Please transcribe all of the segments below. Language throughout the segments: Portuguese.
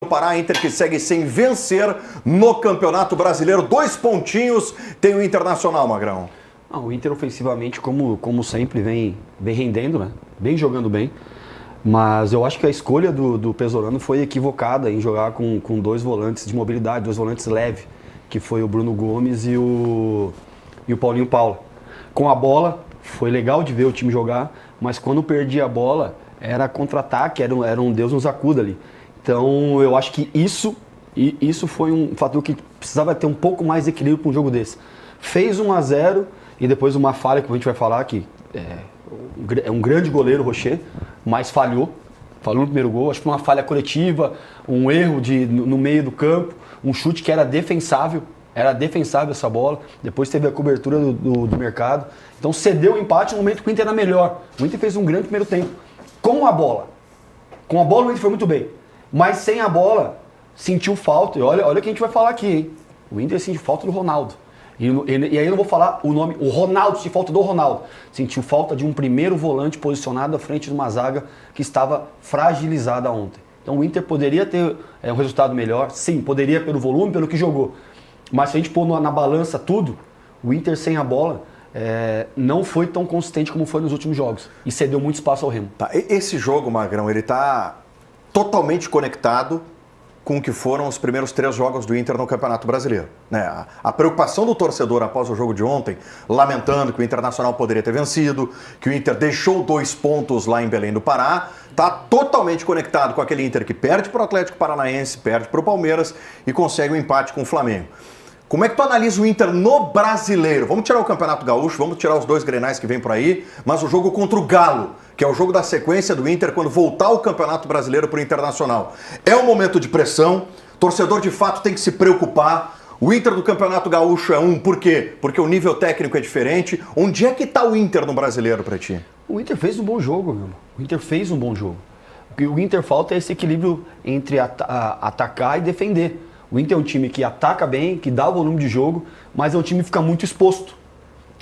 O Pará, Inter que segue sem vencer no Campeonato Brasileiro. 2 pontinhos tem o Internacional, Magrão. O Inter ofensivamente, como sempre, vem rendendo, né? Vem jogando bem. Mas eu acho que a escolha do Pesolano foi equivocada em jogar com 2 volantes de mobilidade, 2 volantes leve, que foi o Bruno Gomes e o Paulinho Paula. Com a bola, foi legal de ver o time jogar, mas quando perdia a bola, era contra-ataque, era um Deus nos acuda ali. Então, eu acho que isso foi um fator que precisava ter um pouco mais de equilíbrio para um jogo desse. Fez 1-0 e depois uma falha, que a gente vai falar, que é um grande goleiro, o Rocher, mas falhou no primeiro gol. Acho que foi uma falha coletiva, um erro no meio do campo, um chute que era defensável essa bola. Depois teve a cobertura do mercado. Então, cedeu o empate no momento que o Inter era melhor. O Inter fez um grande primeiro tempo. Com a bola o Inter foi muito bem. Mas sem a bola, sentiu falta. E olha o que a gente vai falar aqui, hein? O Inter sentiu falta do Ronaldo. E aí eu não vou falar o nome, o Ronaldo, sentiu falta do Ronaldo. Sentiu falta de um primeiro volante posicionado à frente de uma zaga que estava fragilizada ontem. Então o Inter poderia ter um resultado melhor, sim, poderia pelo volume, pelo que jogou. Mas se a gente pôr na balança tudo, o Inter sem a bola não foi tão consistente como foi nos últimos jogos. E cedeu muito espaço ao Remo. Tá, esse jogo, Magrão, ele está totalmente conectado com o que foram os primeiros 3 jogos do Inter no Campeonato Brasileiro. Né? A preocupação do torcedor após o jogo de ontem, lamentando que o Internacional poderia ter vencido, que o Inter deixou 2 pontos lá em Belém do Pará, está totalmente conectado com aquele Inter que perde para o Atlético Paranaense, perde para o Palmeiras e consegue um empate com o Flamengo. Como é que tu analisa o Inter no Brasileiro? Vamos tirar o Campeonato Gaúcho, vamos tirar os 2 grenais que vem por aí, mas o jogo contra o Galo, que é o jogo da sequência do Inter quando voltar o Campeonato Brasileiro para o Internacional. É um momento de pressão, torcedor de fato tem que se preocupar. O Inter do Campeonato Gaúcho por quê? Porque o nível técnico é diferente. Onde é que está o Inter no Brasileiro para ti? O Inter fez um bom jogo, meu irmão. O Inter fez um bom jogo. O que o Inter falta é esse equilíbrio entre atacar e defender. O Inter é um time que ataca bem, que dá volume de jogo, mas é um time que fica muito exposto.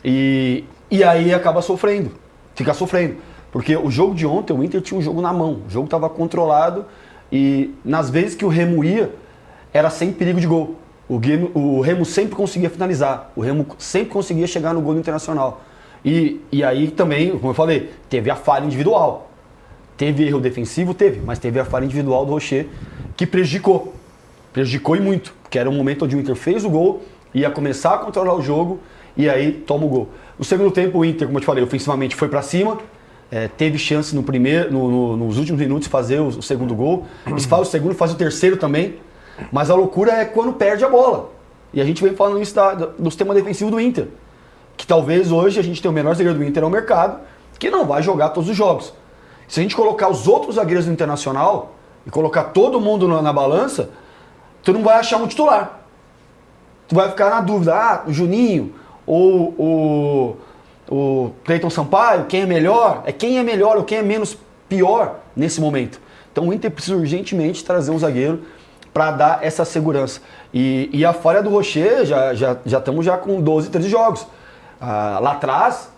E aí acaba sofrendo. Fica sofrendo. Porque o jogo de ontem, o Inter tinha um jogo na mão. O jogo estava controlado e nas vezes que o Remo ia, era sem perigo de gol. O Remo sempre conseguia finalizar. O Remo sempre conseguia chegar no gol do Internacional. E aí também, como eu falei, teve a falha individual. Teve erro defensivo? Teve. Mas teve a falha individual do Rocher que prejudicou. Prejudicou e muito, porque era um momento onde o Inter fez o gol, ia começar a controlar o jogo e aí toma o gol. No segundo tempo o Inter, como eu te falei, ofensivamente foi para cima, teve chance nos últimos minutos de fazer o segundo gol, se faz o segundo, faz o terceiro também, mas a loucura é quando perde a bola. E a gente vem falando isso do sistema defensivo do Inter, que talvez hoje a gente tenha o menor zagueiro do Inter ao mercado, que não vai jogar todos os jogos. Se a gente colocar os outros zagueiros do Internacional e colocar todo mundo na balança, tu não vai achar um titular. Tu vai ficar na dúvida, o Juninho ou o Cleiton Sampaio, quem é melhor? Quem é melhor ou quem é menos pior nesse momento. Então o Inter precisa urgentemente trazer um zagueiro para dar essa segurança. E a falha do Rocher, já estamos com 12, 13 jogos. Lá atrás,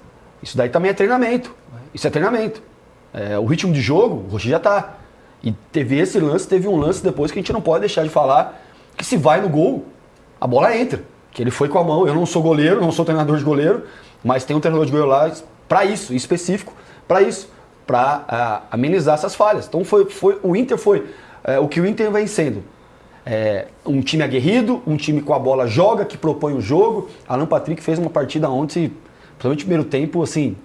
isso daí também é treinamento. Isso é treinamento. O ritmo de jogo, o Rocher já está. E teve um lance depois que a gente não pode deixar de falar, que se vai no gol, a bola entra. Que ele foi com a mão. Eu não sou goleiro, não sou treinador de goleiro, mas tem um treinador de goleiro lá para isso, específico, para isso, para amenizar essas falhas. Então o Inter foi o que o Inter vem sendo. Um time aguerrido, um time com a bola joga, que propõe o jogo. Alan Patrick fez uma partida ontem, principalmente no primeiro tempo, assim...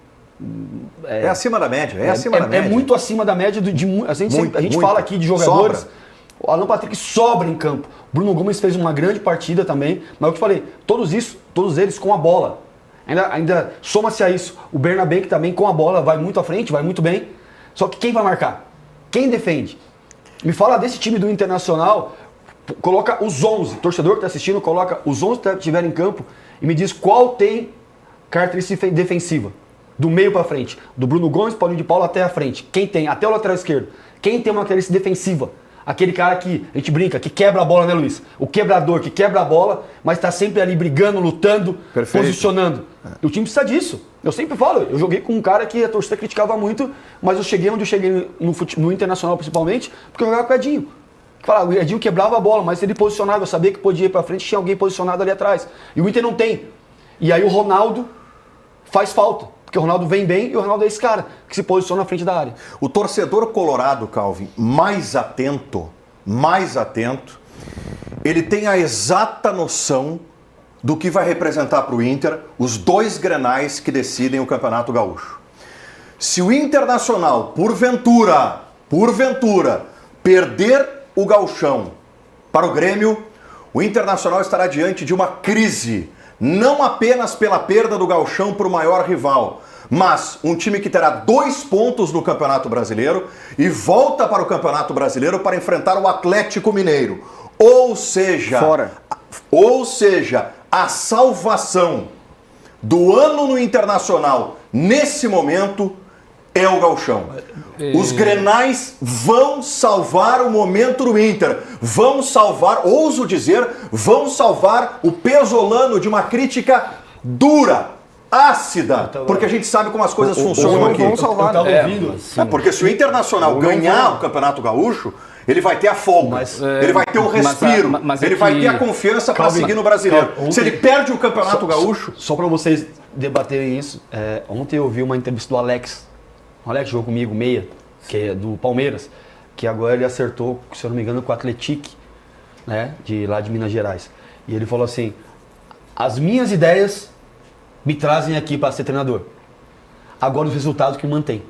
É acima da média, acima da média. É muito acima da média. A gente fala aqui de jogadores. Sobra. O Alan Patrick sobra em campo. Bruno Gomes fez uma grande partida também. Mas eu te falei, todos eles com a bola. Ainda soma-se a isso. O Bernabé que também com a bola vai muito à frente, vai muito bem. Só que quem vai marcar? Quem defende? Me fala desse time do Internacional. Coloca os 11. Torcedor que está assistindo, coloca os 11 que estiverem em campo e me diz qual tem característica defensiva. Do meio para frente. Do Bruno Gomes, Paulinho de Paula até a frente. Quem tem? Até o lateral esquerdo. Quem tem uma característica defensiva? Aquele cara que, a gente brinca, que quebra a bola, né, Luiz? O quebrador, que quebra a bola, mas está sempre ali brigando, lutando, perfeito, posicionando. E o time precisa disso. Eu sempre falo, eu joguei com um cara que a torcida criticava muito, mas eu cheguei onde eu cheguei no Internacional principalmente, porque eu jogava com o Edinho. Fala, o Edinho quebrava a bola, mas ele posicionava, eu sabia que podia ir pra frente, tinha alguém posicionado ali atrás. E o Inter não tem. E aí o Ronaldo faz falta, porque o Ronaldo vem bem e o Ronaldo é esse cara que se posiciona na frente da área. O torcedor colorado, Calvin, mais atento, ele tem a exata noção do que vai representar para o Inter os 2 Grenais que decidem o Campeonato Gaúcho. Se o Internacional, porventura, perder o Gauchão para o Grêmio, o Internacional estará diante de uma crise, não apenas pela perda do Gauchão para o maior rival, mas um time que terá 2 pontos no Campeonato Brasileiro e volta para o Campeonato Brasileiro para enfrentar o Atlético Mineiro. Ou seja, a salvação do ano no Internacional, nesse momento, é o Gauchão. Os Grenais vão salvar o momento do Inter. Vão salvar, ouso dizer, vão salvar o pesolano de uma crítica dura, ácida, porque a gente sabe como as coisas funcionam aqui. Vão salvar, Porque se o Internacional ganhar o Campeonato Gaúcho, ele vai ter a folga, ele vai ter o respiro, ele vai ter a confiança para seguir no Brasileiro. Se ele perde o Campeonato Gaúcho... Só para vocês debaterem isso, ontem eu vi uma entrevista do Alex. O Alex jogou comigo, meia, que é do Palmeiras, que agora ele acertou, se eu não me engano, com o Atlético, né, lá de Minas Gerais. E ele falou assim, as minhas ideias me trazem aqui para ser treinador. Agora os resultados que mantém.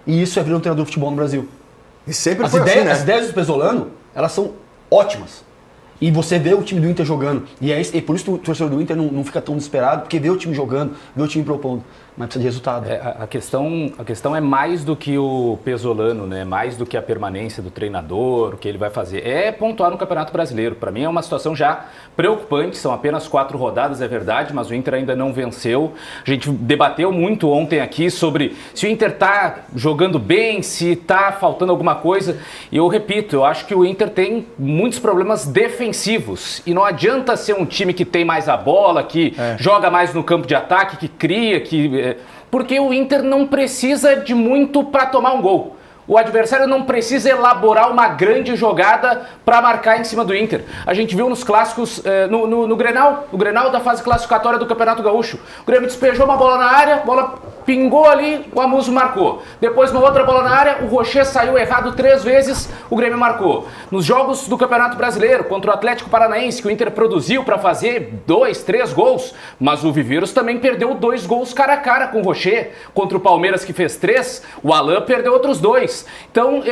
E isso é virar um treinador de futebol no Brasil. E sempre foi assim, né? As ideias do Pesolano, elas são ótimas. E você vê o time do Inter jogando. E por isso o torcedor do Inter não fica tão desesperado, porque vê o time jogando, vê o time propondo. Mas precisa de resultado. A questão é mais do que o Pesolano, né? Mais do que a permanência do treinador, o que ele vai fazer. É pontuar no Campeonato Brasileiro. Para mim é uma situação já preocupante. São apenas 4 rodadas, é verdade, mas o Inter ainda não venceu. A gente debateu muito ontem aqui sobre se o Inter está jogando bem, se está faltando alguma coisa. E eu repito, eu acho que o Inter tem muitos problemas defensivos. E não adianta ser um time que tem mais a bola, que joga mais no campo de ataque, que cria, porque o Inter não precisa de muito para tomar um gol. O adversário não precisa elaborar uma grande jogada para marcar em cima do Inter. A gente viu nos clássicos, no Grenal da fase classificatória do Campeonato Gaúcho. O Grêmio despejou uma bola na área, a bola pingou ali, o Amuso marcou. Depois uma outra bola na área, o Rocher saiu errado 3 vezes, o Grêmio marcou. Nos jogos do Campeonato Brasileiro, contra o Atlético Paranaense, que o Inter produziu para fazer 2, 3 gols, mas o Viveiros também perdeu 2 gols cara a cara com o Rocher. Contra o Palmeiras, que fez 3, o Alain perdeu outros 2. Então,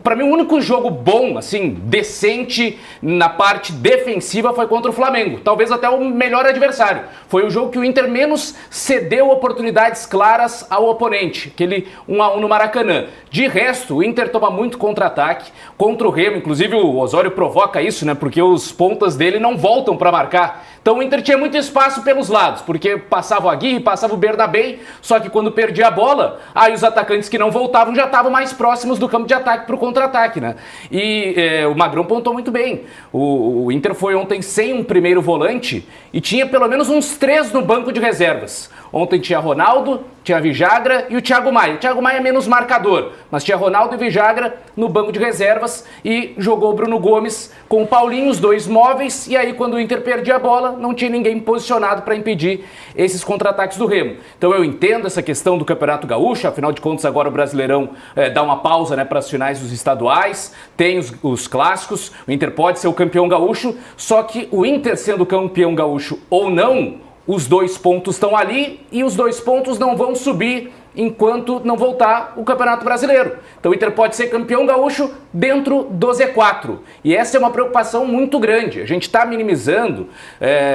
para mim, o único jogo bom, assim, decente na parte defensiva foi contra o Flamengo. Talvez até o melhor adversário. Foi o jogo que o Inter menos cedeu oportunidades claras ao oponente. Aquele 1-1 no Maracanã. De resto, o Inter toma muito contra-ataque. Contra o Remo, inclusive o Osório provoca isso, né? Porque os pontas dele não voltam para marcar. Então o Inter tinha muito espaço pelos lados, porque passava o Aguirre, passava o Bernabé, só que quando perdia a bola, aí os atacantes que não voltavam já estavam mais próximos do campo de ataque para o contra-ataque, né? E o Magrão pontou muito bem. O Inter foi ontem sem um primeiro volante e tinha pelo menos uns 3 no banco de reservas. Ontem tinha Ronaldo, tinha Vijagra e o Thiago Maia. O Thiago Maia é menos marcador, mas tinha Ronaldo e Vijagra no banco de reservas e jogou o Bruno Gomes com o Paulinho, os 2 móveis, e aí quando o Inter perdia a bola, não tinha ninguém posicionado para impedir esses contra-ataques do Remo. Então eu entendo essa questão do Campeonato Gaúcho, afinal de contas agora o Brasileirão dá uma pausa, né, para as finais dos estaduais, tem os clássicos, o Inter pode ser o campeão gaúcho, só que o Inter sendo campeão gaúcho ou não, os 2 pontos estão ali e os 2 pontos não vão subir enquanto não voltar o Campeonato Brasileiro. Então o Inter pode ser campeão gaúcho dentro do Z4. E essa é uma preocupação muito grande. A gente está minimizando,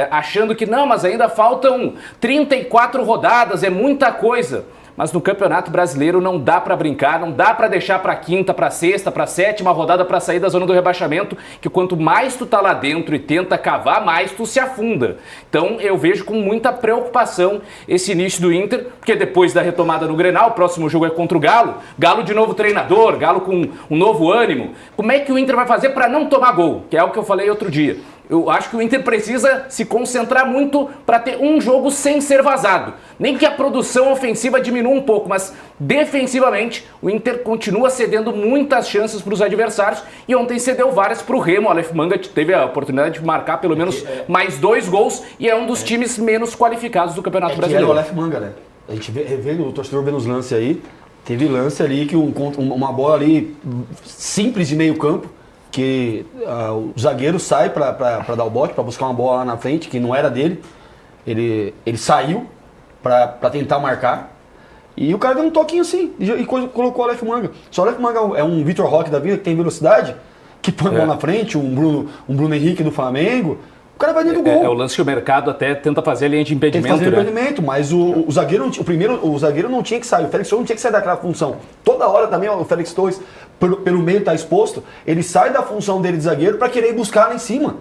achando que não, mas ainda faltam 34 rodadas, é muita coisa. Mas no Campeonato Brasileiro não dá para brincar, não dá para deixar para quinta, para sexta, para sétima rodada para sair da zona do rebaixamento, que quanto mais tu tá lá dentro e tenta cavar, mais tu se afunda. Então eu vejo com muita preocupação esse início do Inter, porque depois da retomada no Grenal, o próximo jogo é contra o Galo, Galo de novo treinador, Galo com um novo ânimo. Como é que o Inter vai fazer para não tomar gol? Que é o que eu falei outro dia. Eu acho que o Inter precisa se concentrar muito para ter um jogo sem ser vazado. Nem que a produção ofensiva diminua um pouco, mas defensivamente o Inter continua cedendo muitas chances para os adversários e ontem cedeu várias para o Remo. O Aleph Manga teve a oportunidade de marcar pelo menos mais 2 gols e é um dos times menos qualificados do Campeonato Brasileiro. É o Aleph Manga, né? A gente vendo o torcedor vendo os lances aí, teve lance ali que uma bola ali simples de meio campo, que o zagueiro sai para dar o bote, para buscar uma bola lá na frente, que não era dele. Ele saiu para tentar marcar. E o cara deu um toquinho assim e colocou o Aleph Manga. Só o Aleph Manga é um Vitor Roque da vida que tem velocidade, que põe a bola na frente, um Bruno Henrique do Flamengo. O cara vai dentro do gol. É o lance que o mercado até tenta fazer a linha de impedimento. Tenta fazer impedimento, mas o zagueiro, o zagueiro não tinha que sair. O Félix Torres não tinha que sair daquela função. Toda hora também o Félix Torres, pelo meio está exposto, ele sai da função dele de zagueiro para querer ir buscar lá em cima.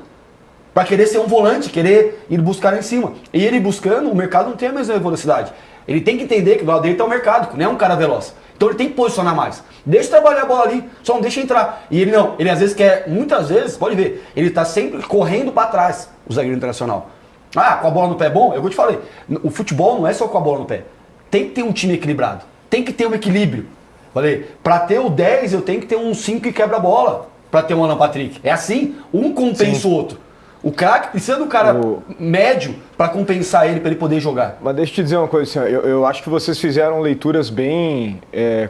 Para querer ser um volante, querer ir buscar lá em cima. E ele buscando, o mercado não tem a mesma velocidade. Ele tem que entender que do lado dele está o mercado, que não é um cara veloz. Então ele tem que posicionar mais. Deixa trabalhar a bola ali, só não deixa entrar. E ele não, ele às vezes quer, muitas vezes, pode ver, ele está sempre correndo para trás, o zagueiro internacional. Ah, com a bola no pé é bom? É o que eu te falei. O futebol não é só com a bola no pé. Tem que ter um time equilibrado. Tem que ter um equilíbrio. Falei, para ter o 10 eu tenho que ter um 5 que quebra a bola. Para ter um Alan Patrick. É assim, um compensa o outro. O craque precisa do cara médio para compensar ele, para ele poder jogar. Mas deixa eu te dizer uma coisa, assim, eu acho que vocês fizeram leituras bem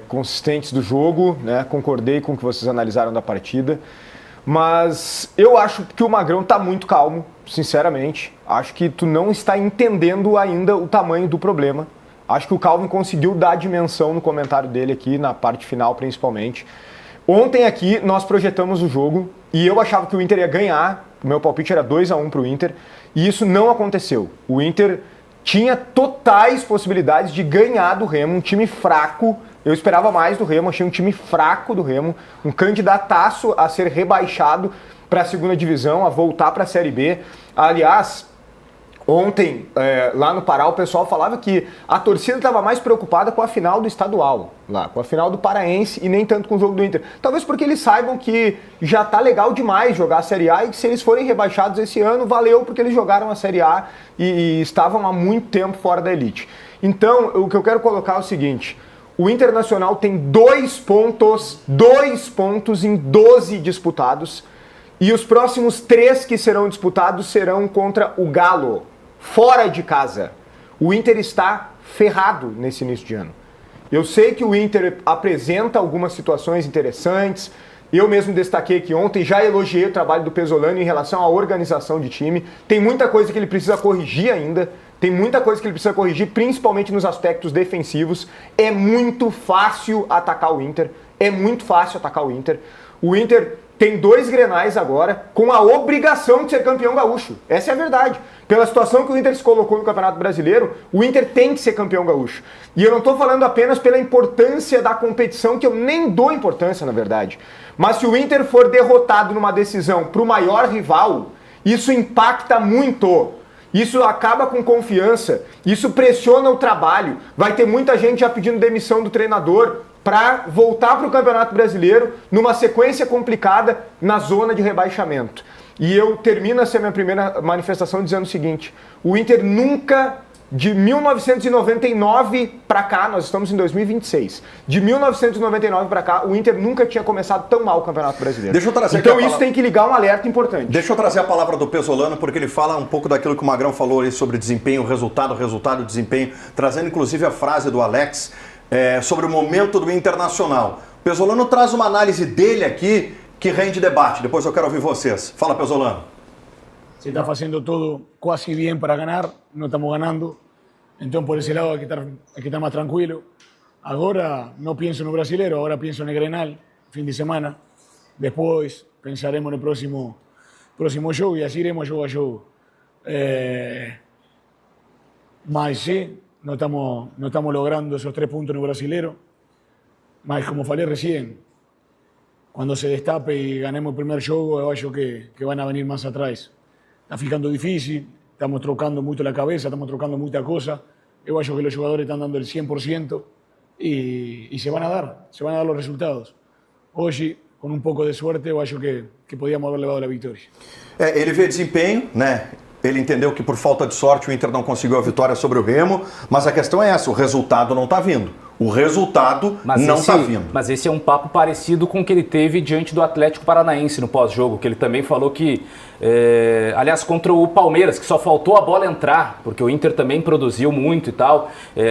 consistentes do jogo, né? Concordei com o que vocês analisaram da partida, mas eu acho que o Magrão está muito calmo, sinceramente. Acho que tu não está entendendo ainda o tamanho do problema. Acho que o Calvin conseguiu dar dimensão no comentário dele aqui, na parte final principalmente. Ontem aqui nós projetamos o jogo e eu achava que o Inter ia ganhar. O meu palpite era 2-1 para o Inter e isso não aconteceu. O Inter tinha totais possibilidades de ganhar do Remo, um time fraco. Eu esperava mais do Remo, achei um time fraco do Remo, um candidataço a ser rebaixado para a segunda divisão, a voltar para a Série B. Aliás, ontem, lá no Pará, o pessoal falava que a torcida estava mais preocupada com a final do estadual, lá, com a final do Paraense e nem tanto com o jogo do Inter. Talvez porque eles saibam que já tá legal demais jogar a Série A e que se eles forem rebaixados esse ano, valeu porque eles jogaram a Série A e estavam há muito tempo fora da elite. Então, o que eu quero colocar é o seguinte: o Internacional tem 2 pontos em 12 disputados e os próximos 3 que serão disputados serão contra o Galo, fora de casa. O Inter está ferrado nesse início de ano. Eu sei que o Inter apresenta algumas situações interessantes. Eu mesmo destaquei que ontem, já elogiei o trabalho do Pesolano em relação à organização de time. Tem muita coisa que ele precisa corrigir ainda. Tem muita coisa que ele precisa corrigir, principalmente nos aspectos defensivos. É muito fácil atacar o Inter. É muito fácil atacar o Inter. O Inter tem 2 Grenais agora com a obrigação de ser campeão gaúcho. Essa é a verdade. Pela situação que o Inter se colocou no Campeonato Brasileiro, o Inter tem que ser campeão gaúcho. E eu não estou falando apenas pela importância da competição, que eu nem dou importância, na verdade. Mas se o Inter for derrotado numa decisão para o maior rival, isso impacta muito. Isso acaba com confiança, isso pressiona o trabalho. Vai ter muita gente já pedindo demissão do treinador para voltar para o Campeonato Brasileiro numa sequência complicada na zona de rebaixamento. E eu termino essa minha primeira manifestação dizendo o seguinte: o Inter nunca, de 1999 para cá, nós estamos em 2026, de 1999 para cá, o Inter nunca tinha começado tão mal o Campeonato Brasileiro. Deixa eu trazer então isso tem que ligar um alerta importante. Deixa eu trazer a palavra do Pesolano, porque ele fala um pouco daquilo que o Magrão falou ali sobre desempenho, resultado, desempenho, trazendo inclusive a frase do Alex sobre o momento do Internacional. O Pesolano traz uma análise dele aqui que rende debate. Depois eu quero ouvir vocês. Fala, Pesolano. Se está haciendo todo casi bien para ganar, no estamos ganando. Entonces, por ese lado hay que estar más tranquilo. Ahora no pienso en el brasilero, ahora pienso en el Grenal, fin de semana. Después pensaremos en el próximo show y así iremos jogo a jogo. Mas sí, no estamos logrando esos 3 puntos en el brasilero. Mas como falei recién, cuando se destape y ganemos el primer jogo, yo creo que van a venir más atrás. Está ficando difícil, estamos trocando mucho la cabeza, estamos trocando mucha cosa. Yo creo que los jugadores están dando el 100% y se van a dar los resultados. Hoy, con un poco de suerte, yo acho que podíamos haber levado la victoria. Ele vê desempenho, né? Ele entendeu que por falta de sorte o Inter não conseguiu a vitória sobre o Remo, mas a questão é essa, o resultado não está vindo. O resultado não está vindo. Mas esse é um papo parecido com o que ele teve diante do Atlético Paranaense no pós-jogo, que ele também falou que, aliás, contra o Palmeiras, que só faltou a bola entrar, porque o Inter também produziu muito e tal,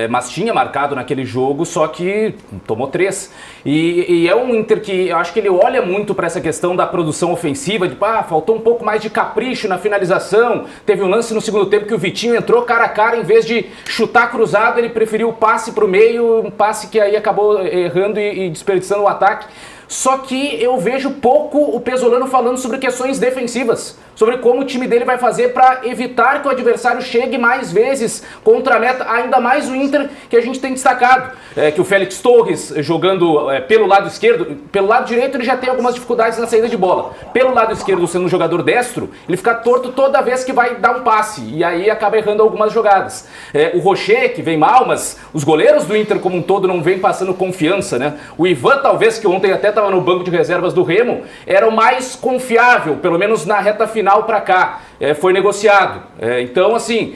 mas tinha marcado naquele jogo, só que tomou 3. E é um Inter que eu acho que ele olha muito para essa questão da produção ofensiva, de faltou um pouco mais de capricho na finalização. Teve um lance no segundo tempo que o Vitinho entrou cara a cara, em vez de chutar cruzado, ele preferiu o passe para o meio, um passe que aí acabou errando e desperdiçando o ataque. Só que eu vejo pouco o Pesolano falando sobre questões defensivas, sobre como o time dele vai fazer para evitar que o adversário chegue mais vezes contra a meta, ainda mais o Inter, que a gente tem destacado, que o Félix Torres jogando pelo lado esquerdo, pelo lado direito ele já tem algumas dificuldades na saída de bola, pelo lado esquerdo sendo um jogador destro, ele fica torto toda vez que vai dar um passe, e aí acaba errando algumas jogadas. O Rocher, que vem mal, mas os goleiros do Inter como um todo não vem passando confiança, né? O Ivan, talvez, que ontem até estava no banco de reservas do Remo, era o mais confiável, pelo menos na reta final para cá, foi negociado. Então, assim,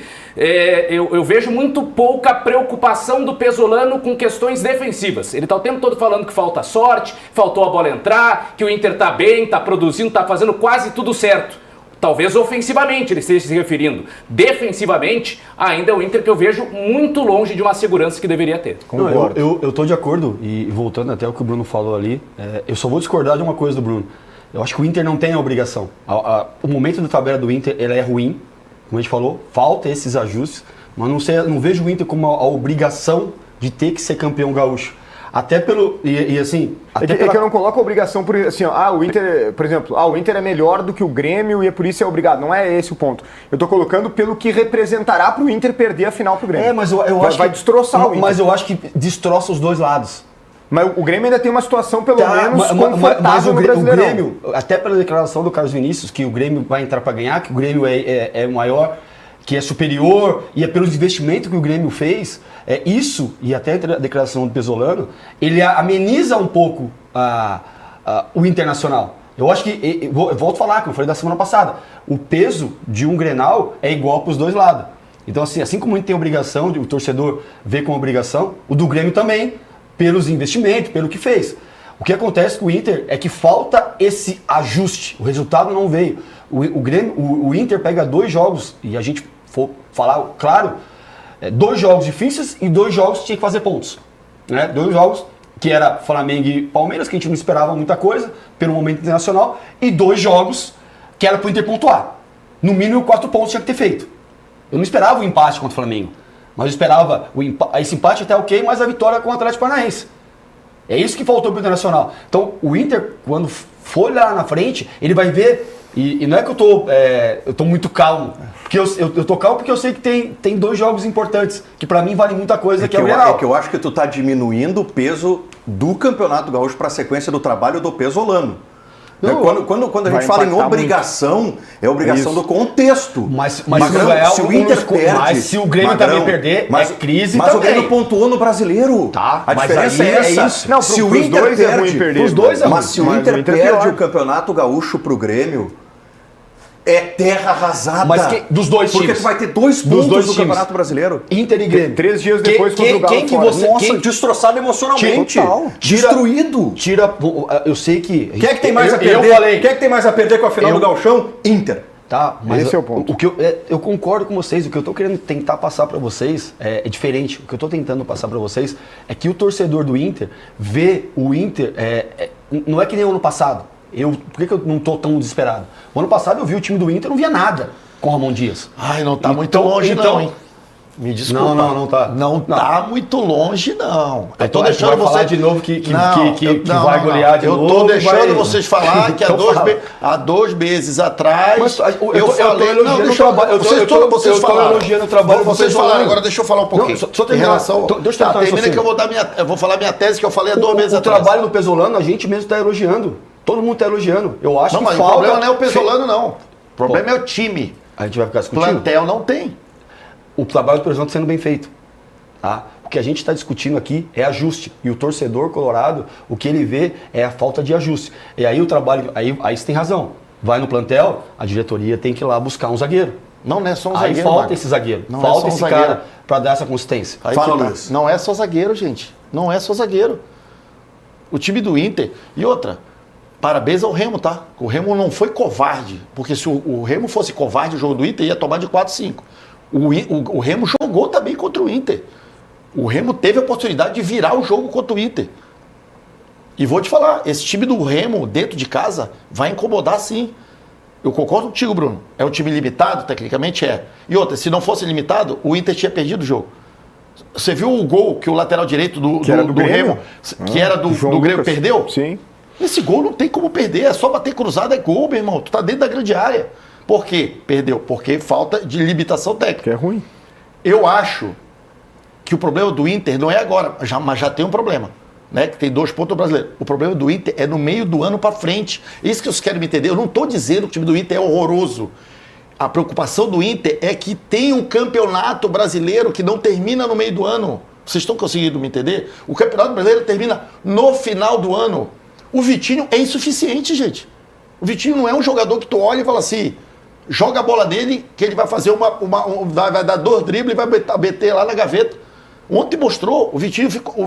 eu vejo muito pouca preocupação do Pesolano com questões defensivas. Ele está o tempo todo falando que falta sorte, faltou a bola entrar, que o Inter está bem, está produzindo, está fazendo quase tudo certo. Talvez ofensivamente ele esteja se referindo. Defensivamente, ainda é o Inter que eu vejo muito longe de uma segurança que deveria ter. Concordo. Eu tô de acordo, e voltando até o que o Bruno falou ali, eu só vou discordar de uma coisa do Bruno. Eu acho que o Inter não tem a obrigação. O momento da tabela do Inter ele é ruim, como a gente falou, falta esses ajustes, mas não vejo o Inter como a obrigação de ter que ser campeão gaúcho. Até pelo. E assim. Até que eu não coloco a obrigação por assim, o Inter, por exemplo, o Inter é melhor do que o Grêmio e é por isso é obrigado. Não é esse o ponto. Eu tô colocando pelo que representará pro Inter perder a final pro Grêmio. Mas eu acho vai destroçar o Inter. Mas eu acho que destroça os dois lados. Mas o Grêmio ainda tem uma situação pelo menos confortável no Brasileirão. O Grêmio, até pela declaração do Carlos Vinícius, que o Grêmio vai entrar para ganhar, que o Grêmio é maior, que é superior, e é pelos investimentos que o Grêmio fez, isso, e até a declaração do Pesolano, ele ameniza um pouco o Internacional. Eu acho que, eu volto a falar, como eu falei da semana passada, o peso de um Grenal é igual para os dois lados. Então, assim como a gente tem obrigação, o torcedor vê como obrigação, o do Grêmio também, pelos investimentos, pelo que fez. O que acontece com o Inter é que falta esse ajuste, o resultado não veio. O Inter pega 2 jogos, e a gente for falar, claro, 2 jogos difíceis e 2 jogos que tinha que fazer pontos. Né? 2 jogos que era Flamengo e Palmeiras, que a gente não esperava muita coisa, pelo momento internacional, e 2 jogos que era para o Inter pontuar. No mínimo 4 pontos tinha que ter feito. Eu não esperava o empate contra o Flamengo, mas eu esperava esse empate até ok, mas a vitória com o Atlético Paranaense. É isso que faltou para o Internacional. Então, o Inter, quando for lá na frente, ele vai ver. E não é que eu tô muito calmo. Porque eu tô calmo porque eu sei que tem 2 jogos importantes, que para mim valem muita coisa, que é o Grenal. É que eu acho que tu tá diminuindo o peso do Campeonato Gaúcho para a sequência do trabalho do Pesolano. Quando a gente fala em obrigação, muito. É obrigação do contexto. Mas se o Inter perde, mas se o Grêmio também perder, é crise mas também. O Grêmio pontuou no Brasileiro. Tá, a diferença é essa. Isso. Não, se o Inter perde, é ruim perder. Os dois é ruim. Mas se o Inter perde o Campeonato Gaúcho pro Grêmio, é terra arrasada. Mas dos dois times. Porque tu vai ter 2 pontos do Campeonato Brasileiro. Inter e Grêmio. 3 dias depois contra o Galo. Quem que você... destroçado emocionalmente. Total. Destruído. Eu sei que... Quem é que tem mais a perder? Quem é que tem mais a perder com a final do Gauchão? Inter. Tá, mas esse é o ponto. Eu concordo com vocês. O que eu tô querendo tentar passar para vocês é diferente. O que eu tô tentando passar para vocês é que o torcedor do Inter vê o Inter... não é que nem o ano passado. Por que eu não tô tão desesperado? O ano passado eu vi o time do Inter, não via nada com o Ramon Dias. Ai, não tá muito longe não, hein? Me desculpa. Não tá. Não tá muito longe, não. Eu tô deixando você falar de novo que vai golear de novo. Eu tô deixando vocês falar que há 2 meses atrás eu falei... Não, deixa eu... Vocês falaram. Elogiando o trabalho. Vocês falaram. Agora deixa eu falar um pouquinho. Em relação... Deixa eu termina que eu vou falar minha tese que eu falei há 2 meses atrás. O trabalho do Pesolano, a gente mesmo tá elogiando. Todo mundo está elogiando. Eu acho que mas falta... o problema não é o Pesolano, não. O problema é o time. A gente vai ficar discutindo. Plantel não tem. O trabalho do Pesolano está sendo bem feito. Tá? O que a gente está discutindo aqui é ajuste. E o torcedor colorado, o que ele vê é a falta de ajuste. E aí o trabalho, aí você tem razão. Vai no plantel, a diretoria tem que ir lá buscar um zagueiro. Não é só um Aí zagueiro. falta esse zagueiro. Não Falta é só um esse zagueiro. cara para dar essa consistência. Aí Fala, que tá. Luiz. Não é só zagueiro, gente. Não é só zagueiro. O time do Inter. E outra, parabéns ao Remo, tá? O Remo não foi covarde. Porque se o Remo fosse covarde, o jogo do Inter ia tomar de 4-5. O Remo jogou também contra o Inter. O Remo teve a oportunidade de virar o jogo contra o Inter. E vou te falar, esse time do Remo, dentro de casa, vai incomodar sim. Eu concordo contigo, Bruno. É um time limitado, tecnicamente é. E outra, se não fosse limitado, o Inter tinha perdido o jogo. Você viu o gol que o lateral direito do Remo, que era do Grêmio, perdeu? Sim. Esse gol não tem como perder, é só bater cruzado, é gol, meu irmão. Tu tá dentro da grande área. Por quê? Perdeu. Porque falta de limitação técnica. Que é ruim. Eu acho que o problema do Inter não é agora, mas já tem um problema. Né, que tem 2 pontos brasileiros. O problema do Inter é no meio do ano para frente. Isso que vocês querem me entender. Eu não estou dizendo que o time do Inter é horroroso. A preocupação do Inter é que tem um campeonato brasileiro que não termina no meio do ano. Vocês estão conseguindo me entender? O campeonato brasileiro termina no final do ano. O Vitinho é insuficiente, gente. O Vitinho não é um jogador que tu olha e fala assim, joga a bola nele, que ele vai fazer vai dar 2 dribles e vai meter lá na gaveta. Ontem mostrou, o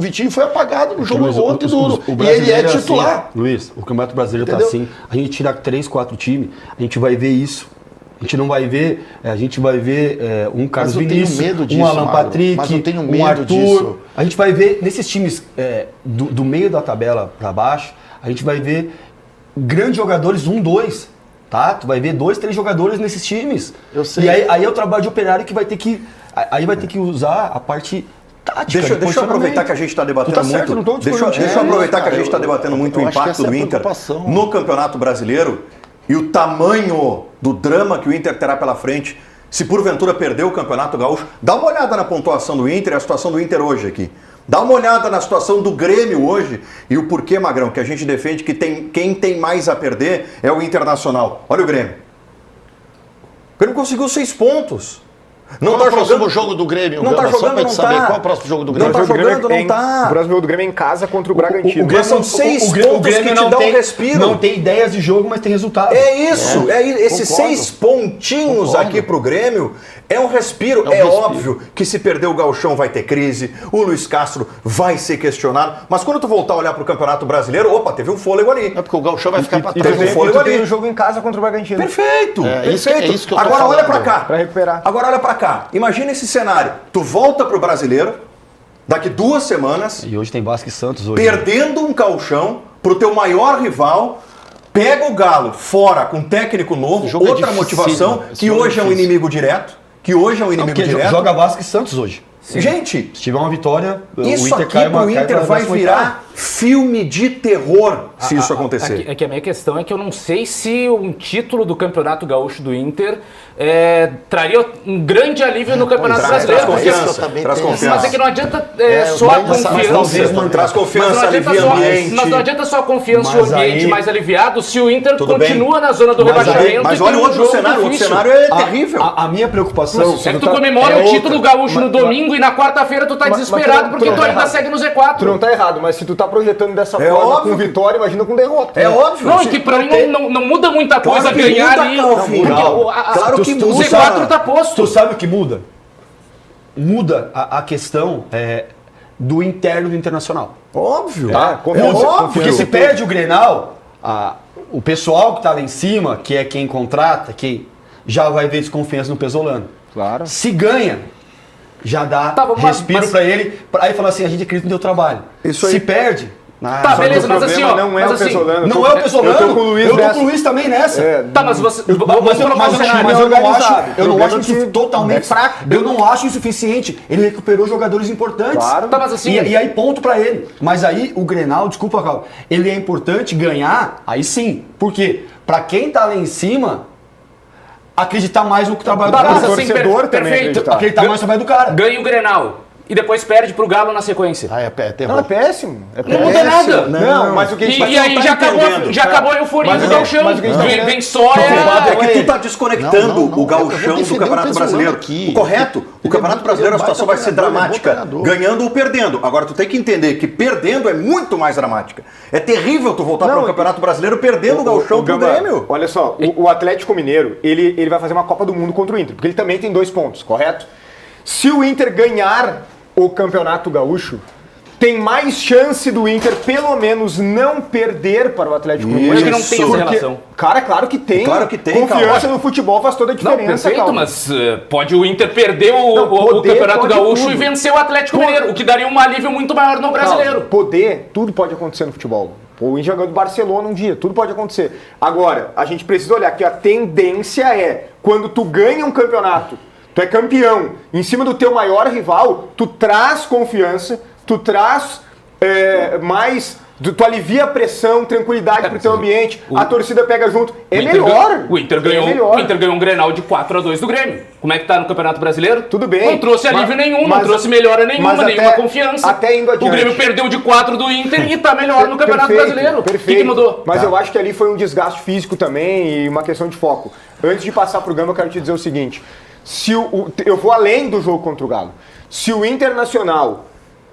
Vitinho foi apagado no jogo ontem duro. E ele é titular. Assim, Luiz, o Campeonato Brasileiro está assim. A gente tira 3, 4 times, a gente vai ver isso. A gente não vai ver, um Carlos Vinícius, um Alan Patrick, um Arthur. A gente vai ver, nesses times do meio da tabela para baixo, a gente vai ver grandes jogadores, 1, 2. Tá? Tu vai ver 2, 3 jogadores nesses times. Eu sei. E aí é o trabalho de operário que vai ter que. Aí vai ter que usar a parte tática. Deixa eu aproveitar que a gente está debatendo tá certo, muito. não tô Deixa eu aproveitar que a gente está debatendo muito o impacto do Inter no Campeonato Brasileiro e o tamanho do drama que o Inter terá pela frente se porventura perder o Campeonato Gaúcho. Dá uma olhada na pontuação do Inter e a situação do Inter hoje aqui. Dá uma olhada na situação do Grêmio hoje e o porquê, Magrão, que a gente defende que quem tem mais a perder é o Internacional. Olha o Grêmio. O Grêmio conseguiu 6 pontos. Não tá jogando o jogo do Grêmio. Não tá jogando, não tá. Qual é o próximo jogo do Grêmio? Não tá jogando, não tá. O próximo jogo do Grêmio é em casa contra o Bragantino. O Grêmio são 6 pontos que te dão um respiro. Não tem ideias de jogo, mas tem resultado. É isso. Esses 6 pontinhos aqui pro Grêmio é um respiro. É óbvio que se perder o Gauchão vai ter crise, o Luiz Castro vai ser questionado, mas quando tu voltar a olhar pro Campeonato Brasileiro, opa, teve um fôlego ali. É porque o Gauchão vai ficar pra trás. trás. Teve um fôlego ali. Tem um jogo em casa contra o Bragantino. Perfeito, perfeito. É isso que eu tô Agora falando. olha pra cá. Pra recuperar. Agora olha pra cá. Imagina esse cenário. Tu volta pro Brasileiro, daqui 2 semanas, E hoje tem Vasco e Santos hoje. perdendo um gauchão pro teu maior rival, pega o Galo fora com técnico novo, Esse jogo é outra difícil, motivação, esse que jogo é hoje é um difícil. inimigo direto, Joga Vasco e Santos hoje. Gente, Se tiver uma vitória, isso o Inter aqui cai pro Inter vai na virar filme de terror se isso acontecer. É que a minha questão é que eu não sei se um título do Campeonato Gaúcho do Inter traria um grande alívio no Campeonato Brasileiro. Traz confiança. Mas é que não adianta só a confiança. Traz confiança, alivia só, ambiente. mas não adianta só a confiança e Mas o ambiente aí- mais aliviado se o Inter Tudo continua bem. na zona do rebaixamento. Mas e olha tem o um outro jogo cenário, o outro difícil. cenário é terrível. A minha preocupação... É que tu comemora o título gaúcho no domingo e na quarta-feira tu tá desesperado porque tu ainda segue no Tu Z4. não tá errado, mas se tu tá projetando dessa É forma óbvio com vitória, imagina com derrota. É óbvio. Não, é que pra mim não muda muita coisa Claro que ganhar muda, ali. Calvin. Porque Claro que o muda. Z4 tá posto. Tu sabe o que muda? Muda a questão do interno do Internacional. Óbvio. Tá? Confiança, Muda. confiança. Porque se perde o Grenal, o pessoal que tá lá em cima, que é quem contrata, quem já vai ver desconfiança no Pesolano. Claro. Se ganha, já dá Tá, mas- respiro pra ele, aí fala assim, a gente acredita no teu trabalho. Isso aí. Se perde... Tá, Só beleza, que o mas assim, ó. problema não é mas o assim, Pesolano. Não é o Pesolano, Eu tô com o Luiz eu tô nessa. com o Luiz também nessa. Tá, mas você. Vamos Mas colocar o cenário. eu não acho, organizado. eu não Problema acho isso que totalmente é fraco. Eu não acho insuficiente. Ele recuperou jogadores importantes. Claro. Tá, mas assim- E aí ponto pra ele. Mas aí o Grenal, desculpa, Carl, ele é importante ganhar, aí sim. Por quê? Pra quem tá lá em cima, acreditar mais no trabalho do Tá, cara. mas assim, torcedor também perfeito. acreditar. Acreditar mais no trabalho do cara. Ganha o Grenal. e depois perde pro Galo na sequência. Ah, é terror. Não, é péssimo. É Não muda nada. Não, mas o que a gente E aí já acabou a euforia do Gauchão. Vem só É que tu tá desconectando o Gauchão do Campeonato Brasileiro. aqui. O correto, o Campeonato Brasileiro a situação vai ser dramática, ganhando ou perdendo. Agora tu tem que entender que perdendo é muito mais dramática. É terrível tu voltar para o Campeonato Brasileiro perdendo o Gauchão pro Grêmio. Olha só, o Atlético Mineiro, ele vai fazer uma Copa do Mundo contra o Inter, porque ele também tem 2 pontos, correto? Se o Inter ganhar o Campeonato Gaúcho, tem mais chance do Inter, pelo menos, não perder para o Atlético Mineiro. Acho que não tem essa relação. Cara, claro que tem. Claro que tem, Confiança no futebol faz toda a diferença, perfeito, Calma. mas pode o Inter perder o Campeonato Gaúcho tudo. e vencer o Atlético Mineiro, o que daria um alívio muito maior no brasileiro. Tudo pode acontecer no futebol. O Inter jogando do Barcelona um dia, tudo pode acontecer. Agora, a gente precisa olhar que a tendência é, quando tu ganha um campeonato, tu é campeão, em cima do teu maior rival, tu traz confiança, tu traz mais... Tu alivia a pressão, tranquilidade pro teu ambiente, a torcida pega junto. Melhor. O Inter ganhou um Grenal de 4-2 do Grêmio. Como é que tá no Campeonato Brasileiro? Tudo bem. Não trouxe alívio nenhum, não trouxe melhora nenhuma, nenhuma confiança. Até indo adiante. O Grêmio perdeu de 4 do Inter e tá melhor no Campeonato Brasileiro. Perfeito. O que mudou? Mas eu acho que ali foi um desgaste físico também e uma questão de foco. Antes de passar pro Gama, eu quero te dizer o seguinte. Eu vou além do jogo contra o Galo. Se o Internacional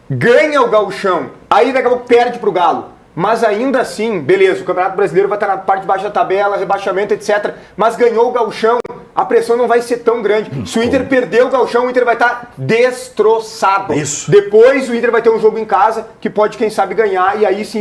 ganha o Gauchão, aí daqui a pouco perde pro Galo. Mas ainda assim, beleza, o Campeonato Brasileiro vai estar na parte de baixo da tabela, rebaixamento, etc. Mas ganhou o Gauchão, a pressão não vai ser tão grande. Se o Inter perder o Gauchão, o Inter vai estar destroçado. Isso. Depois o Inter vai ter um jogo em casa que pode, quem sabe, ganhar e aí sim